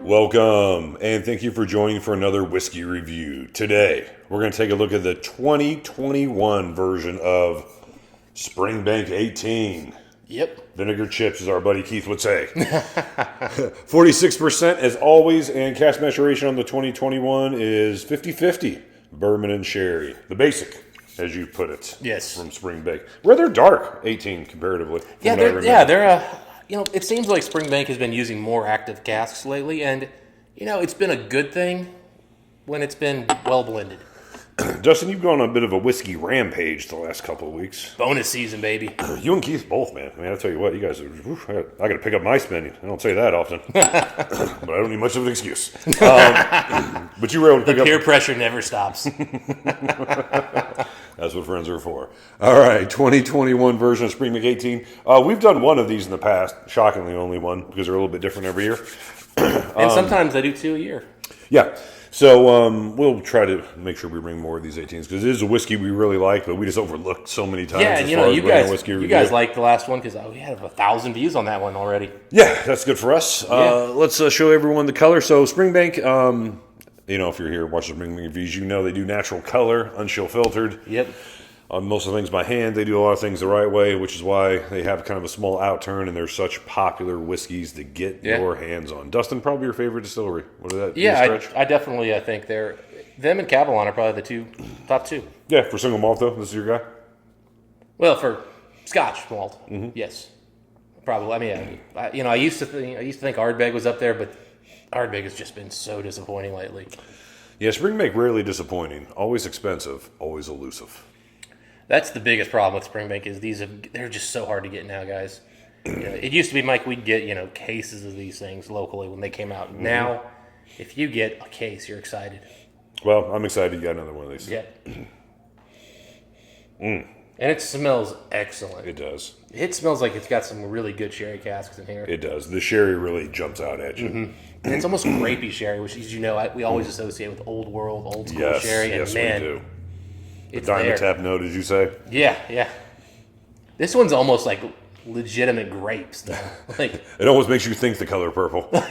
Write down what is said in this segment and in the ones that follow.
Welcome, and thank you for joining for another whiskey review. Today, we're going to take a look at the 2021 version of Springbank 18. Yep. Vinegar chips, as our buddy Keith would say. 46% as always, and cask maturation on the 2021 is 50-50. Bourbon and sherry. The basic, as you put it. Yes. From Springbank. Rather dark, 18 comparatively. It seems like Springbank has been using more active casks lately, and, it's been a good thing when it's been well blended. Dustin, you've gone on a bit of a whiskey rampage the last couple of weeks. Bonus season, baby. You and Keith both, man. I mean, I'll tell you what, you guys are, I got to pick up my spending. I don't say that often. But I don't need much of an excuse. But you were able to pick up. The peer pressure never stops. That's what friends are for. All right, 2021 version of Springbank 18. We've done one of these in the past. Shockingly, only one, because they're a little bit different every year. And sometimes they do 2 a year. Yeah. So we'll try to make sure we bring more of these 18s, because it is a whiskey we really like, but we just overlooked so many times. Yeah, and you guys liked the last one because we had 1,000 views on that one already. Yeah, that's good for us. Let's show everyone the color. So Springbank, if you're here watching Springbank reviews, they do natural color, unchill filtered. Yep. Most of the things by hand. They do a lot of things the right way, which is why they have kind of a small outturn, and they're such popular whiskeys to get your hands on. Dustin, probably your favorite distillery. What is that? Yeah, I definitely think them and Cavalon are probably the top two. Yeah, for single malt though, this is your guy. Well, for Scotch malt, yes, probably. I mean, I used to think Ardbeg was up there, but Ardbeg has just been so disappointing lately. Yeah, Springbank rarely disappointing, always expensive, always elusive. That's the biggest problem with Springbank is they're just so hard to get now, guys. It used to be, Mike, we'd get cases of these things locally when they came out. Now, if you get a case, you're excited. Well, I'm excited you got another one of these. Yeah. And it smells excellent. It does. It smells like it's got some really good sherry casks in here. It does. The sherry really jumps out at you. And it's almost grapey sherry, which, as we always associate with old world, old school sherry. And yes, man, we do. It's Diamond Tap note, did you say? Yeah. This one's almost like legitimate grapes, though. Like it almost makes you think the color purple. A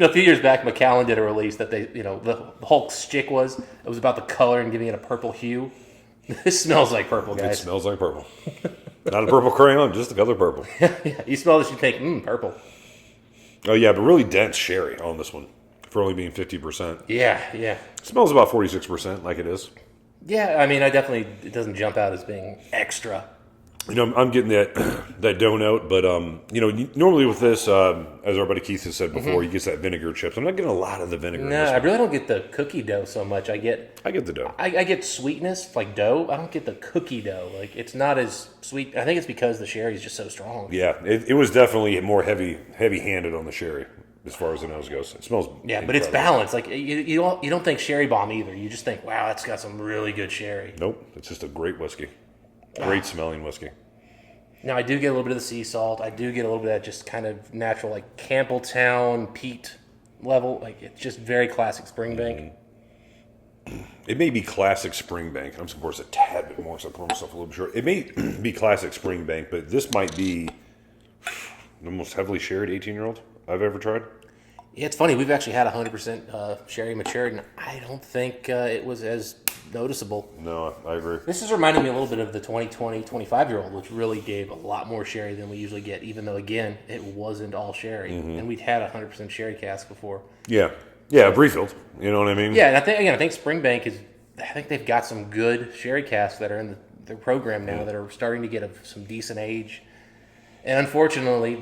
few years back, Macallan did a release that the whole shtick was about the color and giving it a purple hue. This smells like purple, guys. It smells like purple. Not a purple crayon, just the color purple. Yeah, you smell this, you think, purple. Oh yeah, but really dense sherry on this one for only being 50%. Yeah. It smells about 46%, like it is. Yeah, I mean, it doesn't jump out as being extra. I'm getting that dough note, but normally with this, as our buddy Keith has said before, he gets that vinegar chips. I'm not getting a lot of the vinegar. No, I really don't get the cookie dough so much. I get the dough. I get sweetness like dough. I don't get the cookie dough. Like it's not as sweet. I think it's because the sherry is just so strong. Yeah, it was definitely more heavy-handed on the sherry as far as the nose goes. It smells. Yeah, incredible. But it's balanced. Like you don't think sherry bomb either. You just think, wow, that's got some really good sherry. Nope, it's just a great whiskey. Great smelling whiskey. Now, I do get a little bit of the sea salt. I do get a little bit of that just kind of natural, like Campbelltown peat level. Like, it's just very classic Springbank. It may be classic Springbank. I'm, of course, a tad bit more, so I pour myself a little bit short. It may be classic Springbank, but this might be the most heavily sherried 18-year-old I've ever tried. Yeah, it's funny. We've actually had 100% sherry matured, and I don't think it was as noticeable. No, I agree. This is reminding me a little bit of the 2020 25-year-old, which really gave a lot more sherry than we usually get, even though, again, it wasn't all sherry. And we'd had 100% sherry cask before. Yeah, refilled. You know what I mean? Yeah, and I think Springbank I think they've got some good sherry casks that are in their program now that are starting to get some decent age. And unfortunately,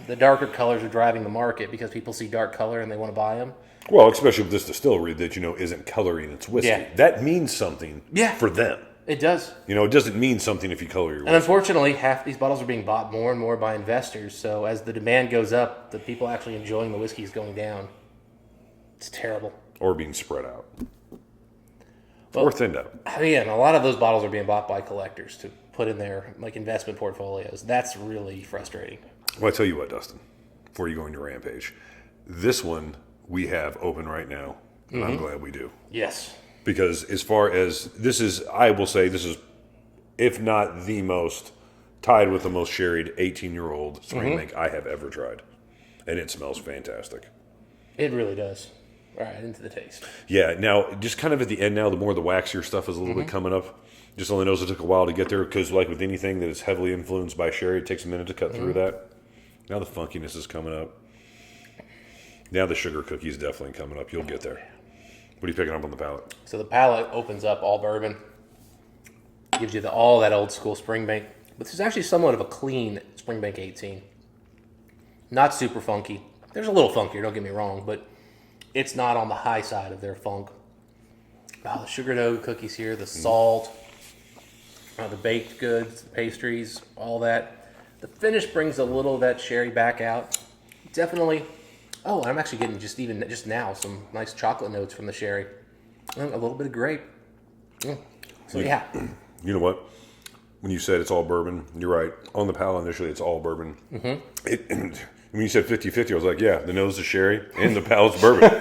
the darker colors are driving the market because people see dark color and they want to buy them. Well, especially with this distillery that, isn't coloring its whiskey. Yeah. That means something for them. It does. It doesn't mean something if you color your whiskey. And unfortunately, half these bottles are being bought more and more by investors. So as the demand goes up, the people actually enjoying the whiskey is going down. It's terrible. Or being spread out. Or thinned out. Again, a lot of those bottles are being bought by collectors to put in their investment portfolios. That's really frustrating. Well, I tell you what, Dustin, before you go on your rampage, this one we have open right now, and I'm glad we do. Yes. Because as far as I will say, this is, if not the most tied with the most sherried 18-year-old Springbank I have ever tried. And it smells fantastic. It really does. All right, into the taste. Yeah, now, just kind of at the end now, the more the waxier stuff is a little bit coming up. Just on the nose, it took a while to get there because, like with anything that is heavily influenced by sherry, it takes a minute to cut through that. Now the funkiness is coming up. Now the sugar cookie is definitely coming up. You'll get there. What are you picking up on the palate? So the palate opens up all bourbon. Gives you all that old school Springbank. But this is actually somewhat of a clean Springbank 18. Not super funky. There's a little funkier, don't get me wrong, but it's not on the high side of their funk. Oh, the sugar dough cookies here, the salt, the baked goods, the pastries, all that. The finish brings a little of that sherry back out. Definitely. Oh, I'm actually getting just now some nice chocolate notes from the sherry. And a little bit of grape. So yeah. You know what? When you said it's all bourbon, you're right. On the palate initially, it's all bourbon. When you said 50-50, I was like, yeah, the nose is sherry and the palate's bourbon.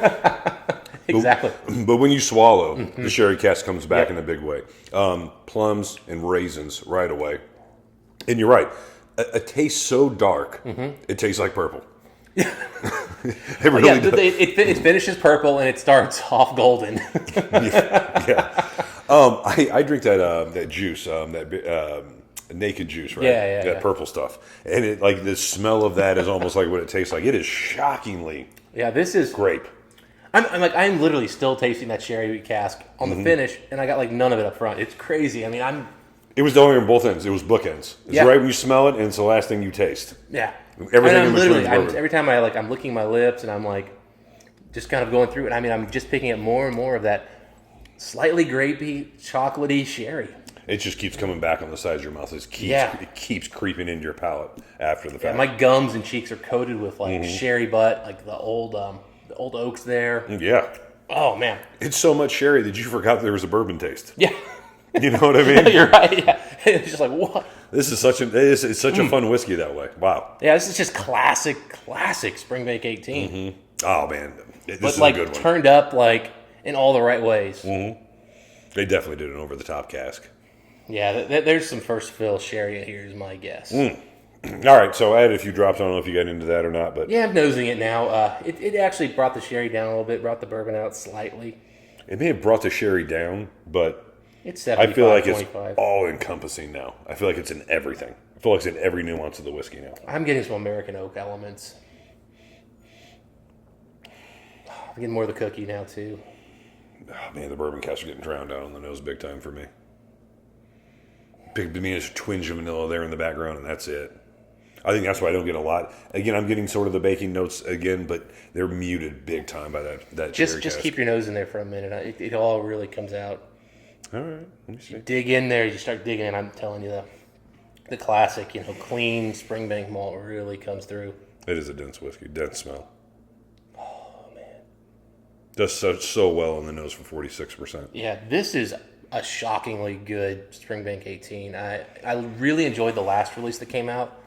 Exactly. But when you swallow, the sherry cast comes back in a big way. Plums and raisins right away. And you're right. A taste so dark, it tastes like purple. It really does. It finishes purple and it starts off golden. Yeah. I drink that juice, naked juice, right? Yeah. Purple stuff. And it like the smell of that is almost like what it tastes like. It is shockingly This is grape. I'm literally still tasting that sherry cask on the finish, and I got like none of it up front. It's crazy. I mean, It was only on both ends. It was bookends. It's right when you smell it, and it's the last thing you taste. Yeah. Everything in literally, between. every time I'm licking my lips, and I'm like, just kind of going through it. I mean, I'm just picking up more and more of that slightly grapey, chocolatey sherry. It just keeps coming back on the sides of your mouth. It keeps creeping into your palate after the fact. Yeah, my gums and cheeks are coated with like sherry butt, like the old oaks there. Yeah. Oh man, It's so much sherry that you forgot there was a bourbon taste. yeah. You know what I mean? You're right. Yeah, it's just like what? This is such a fun whiskey that way. Wow. Yeah, this is just classic Springbank 18. Oh man, this But is like a good one. turned up like in all the right ways. They definitely did an over the top cask. Yeah, there's some first fill sherry here is my guess. All right, so I had a few drops. I don't know if you got into that or not, but Yeah, I'm nosing it now. It actually brought the sherry down a little bit, brought the bourbon out slightly. it may have brought the sherry down, but It's 75, I feel like 25. it's all encompassing now. I feel like it's in everything. I feel like it's in every nuance of the whiskey now. I'm getting some American oak elements. I'm getting more of the cookie now too. Oh man, the bourbon cask are getting drowned out on the nose big time for me. Big, to me, there's a twinge of vanilla there in the background, and that's it. I think that's why I don't get a lot. Again, I'm getting sort of the baking notes again, but they're muted big time by that Just cherry just cask. keep your nose in there for a minute. It all really comes out. All right, let me see. Dig in there. You start digging in. I'm telling you, the classic, clean Springbank malt really comes through. It is a dense whiskey, dense smell. Oh man. Does so well on the nose for 46%. Yeah, this is a shockingly good Springbank 18. I really enjoyed the last release that came out,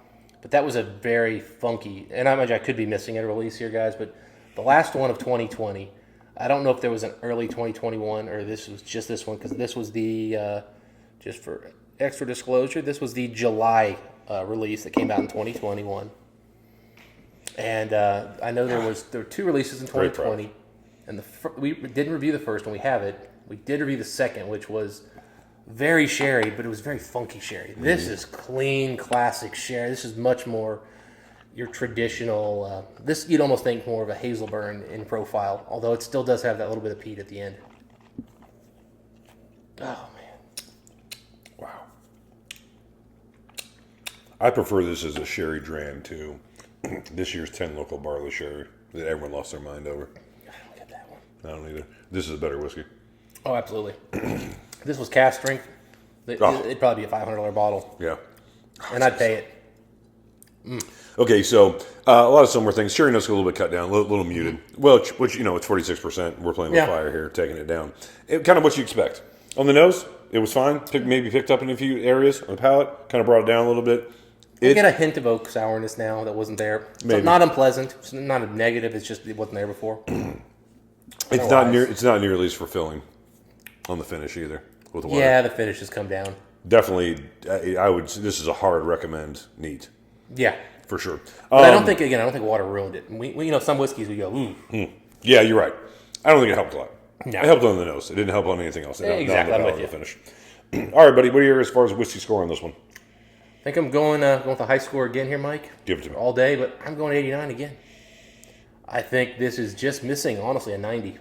but that was a very funky, and I imagine I could be missing a release here, guys, but the last one of 2020, I don't know if there was an early 2021 or this was just this one, because this was the, just for extra disclosure, this was the July release that came out in 2021. And I know there were two releases in 2020, and we didn't review the first one. We have it. We did review the second, which was very sherry, but it was very funky sherry. This is clean, classic sherry. This is much more your traditional. This you'd almost think more of a Hazelburn in profile, although it still does have that little bit of peat at the end. Oh man! Wow. I prefer this as a sherry dram to this year's 10 local barley sherry that everyone lost their mind over. I don't get that one. I don't either. This is a better whiskey. Oh, absolutely. If this was cask strength, it'd probably be a $500 bottle, Yeah. and I'd pay it. Okay, so a lot of similar things. Sherry notes a little bit cut down, a little muted. Well, which it's 46%. We're playing with fire here, taking it down. Kind of what you expect. On the nose, it was fine. Maybe picked up in a few areas. On the palate, kind of brought it down a little bit. I get a hint of oak sourness now that wasn't there. So not unpleasant. It's not a negative. It's just it wasn't there before. It's not nearly as fulfilling on the finish either. With the water. Yeah, the finish has come down. definitely, I would. This is a hard recommend. Neat Yeah. for sure. But I don't think water ruined it. We some whiskeys we go, Yeah, you're right. I don't think it helped a lot. No. It helped on the nose. It didn't help on anything else. Exactly, Not I'm on with the you. finish. All right, buddy. What are your as far as whiskey score on this one? I think I'm going with a high score again here, Mike. Give it to me. All day, but I'm going 89 again. I think this is just missing, honestly, a 90.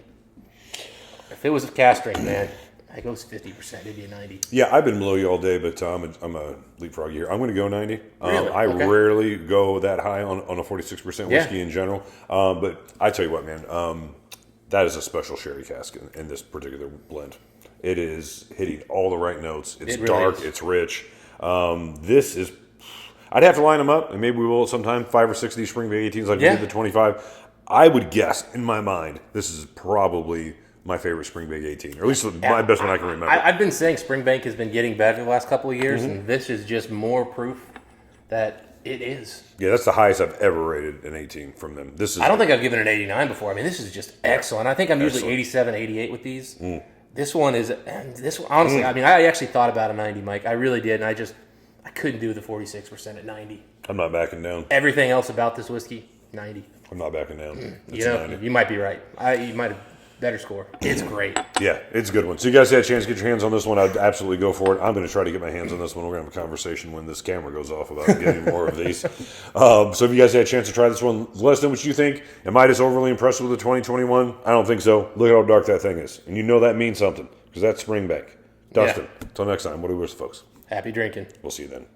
If it was a cask strength, man, I go 50%. It'd be a 90. Yeah, I've been below you all day, but I'm a leapfrog here. I'm going to go 90. Really? I Okay. rarely go that high on a 46% whiskey in general. But I tell you what, man, that is a special sherry cask in this particular blend. It is hitting all the right notes. It's It really dark. is. It's rich. This is. I'd have to line them up, and maybe we will sometime. 5 or 6 of these Springbank 18s, like we did the 25. I would guess, in my mind, this is probably my favorite Springbank 18, or at least my best one I can remember. I've been saying Springbank has been getting better the last couple of years, and this is just more proof that it is. Yeah, that's the highest I've ever rated an 18 from them. This is. I don't think I've given it an 89 before. I mean, this is just excellent. I think I'm usually Excellent. 87, 88 with these. This one is, honestly, I mean, I actually thought about a 90, Mike. I really did, and I couldn't do the 46% at 90. I'm not backing down. Everything else about this whiskey, 90. I'm not backing down. It's You know, 90. you might be right. You might have better score. It's great. Yeah, it's a good one. So you guys had a chance to get your hands on this one, I'd absolutely go for it. I'm going to try to get my hands on this one. We're going to have a conversation when this camera goes off about getting more of these. So if you guys had a chance to try this one, let us know what you think. Am I just overly impressed with the 2021? I don't think so. Look at how dark that thing is. And you know that means something, because that's Springbank. Dustin, until next time, what do we wish the folks? Happy drinking. We'll see you then.